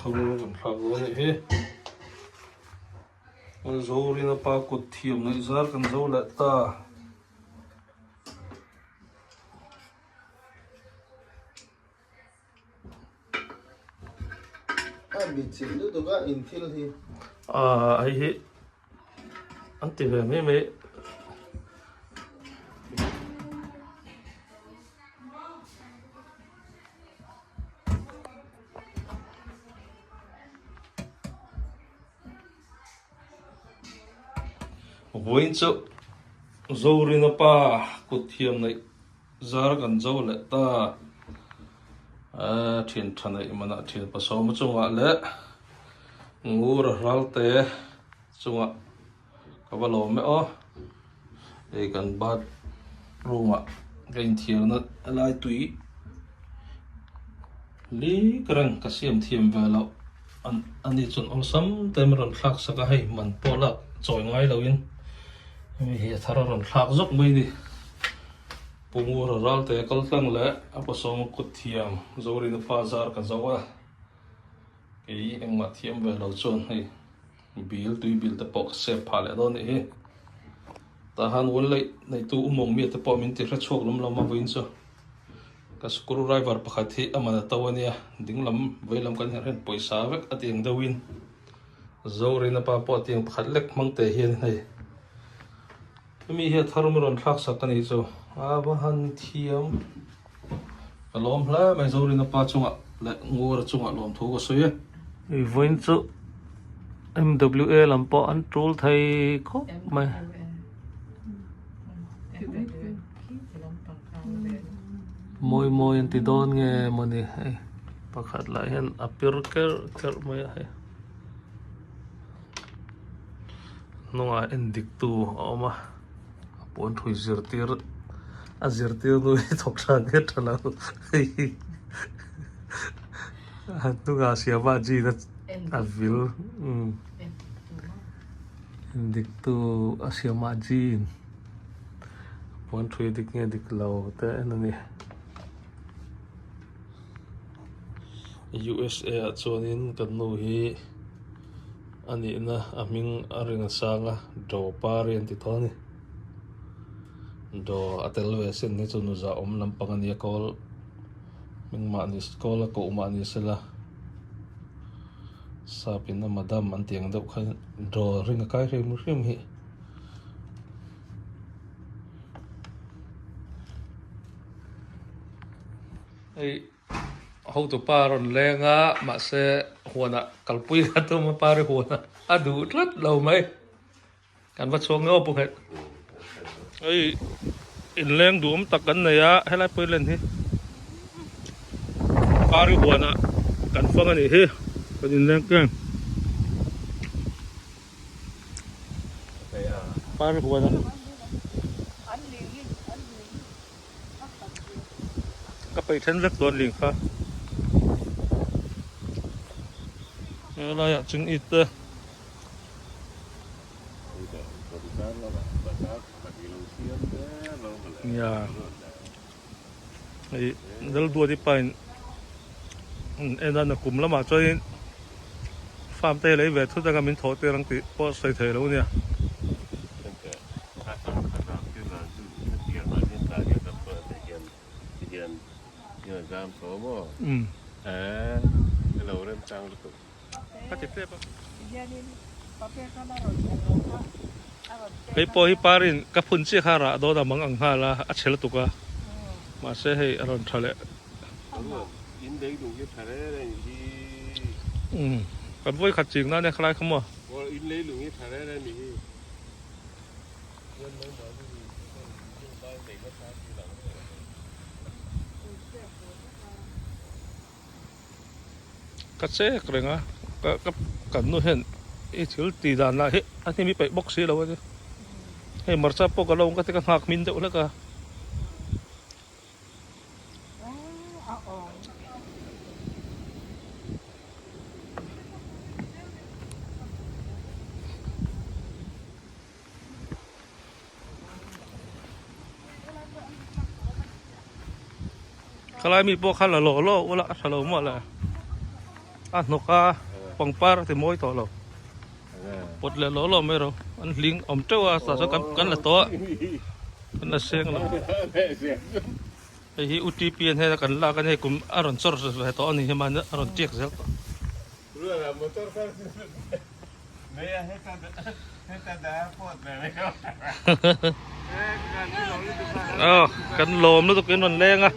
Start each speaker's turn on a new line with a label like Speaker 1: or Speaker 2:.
Speaker 1: thâu còn phao rồi này hết con dâu đi nó pa cột thiểm này ra con dâu lại ta
Speaker 2: bị chìm được tụi các in thiên thì
Speaker 1: ấy hết anh tìm về mấy mấy với chỗ dâu ri nó pa cột thiểm này ra gần dâu lại ta thiên thần này mà nãy thiên pa số một chung ạ lẽ ngủ rồi rau tê chung ạ các bạn lồng mẹ ó để gần bát rung ạ cái thiểm nó lại tùy lý cái cái xiêm thiểm về lâu anh đi chọn ông sắm tên mình khắc sắc cái mình bỏ lạc rồi ngay lâu in mình thà rằng khắc dốc mấy đi bung rồi rau tê câu tăng lẽ apa số một cột thiểm rồi đi nó pha ra cái dâu à cái em mà thiểm về lâu chọn hay bil tập bọc xếp phá lại đó này ta han won lại này tu mong mi tập bọc mình tiệt chok lom mà vin so cái screwdriver pakhat hi amana tawania ding lam veilam kan hen poisa vek atiang dawin zori na pa po atiang pakhat lek mang te hian nei mi hi tharumron thak sakani chu aba han thiam alom hla mai zori na pa chunga le ngor chunga lom thu ko soye voin chu MWA làm po ăn trول thầy có mà môi môi anh tidon nghe mà nè pakhat lại hen apir ker mày hay nonga endik tu oma pon thui zirtir azirtir nu thok sang ke thana tu ga sia ba ji na avil endik tu asia ma ji pon thui dik nge dik lo te nani USA chuanin kan nu hi ani na aming aringa sanga do parian ti thoni do atelwe sen ni chunu za om lampang ani kol ming ma ni skola ko ma ni sela sapin na madam an tiang deuh khan do ringa kai re mu rim hi ei hậu tụ pa ron lenga mà sẽ huana kalpui tu ma pare huana adu rất lâu mấy kan va chong ngo pung het ei in leng duom tak kan nei a helai poi len hi pare huana kan fang ani hi kan in leng keng pare huana ka pai then vek ton ling kha là ya chứng ít ya ấy dal đua đi pain em đang cùng lắm mà chơi farm tê lấy về thôi ra mình thổi tê đang tí bỏ xây thể luôn nha cái po hi parin cái phun chiếc hara đó là măng ang hala achel tuka mà sẽ hay aron thale cái voi khát chừng na này khai không à cái xe cái này cái cảnh nó hiện ít thiếu tì đàn lại hết anh em bị bóc xí đâu chứ hay mở ra po cái lông cái hạc min đâu nữa cả kalau mi po khăn là lỗ lỗ là lỗ mà là อ่ะนกกาปังปาร์ที่มวยต่อเราปดเลยล้อไม่เราอันลิงอมเจ้าสะสกันกันละตัวกันละเสียงเราไอ้ที่อุติเปลี่ยนให้กันลากันให้กลุ่มอารอนซอร์สให้ตัวนี้ให้มันอารอนเจี๊ยกเสีย
Speaker 3: Meidän hetä puot meille.
Speaker 1: กันโลมแล้วตะกี้นนแรงอ่ะ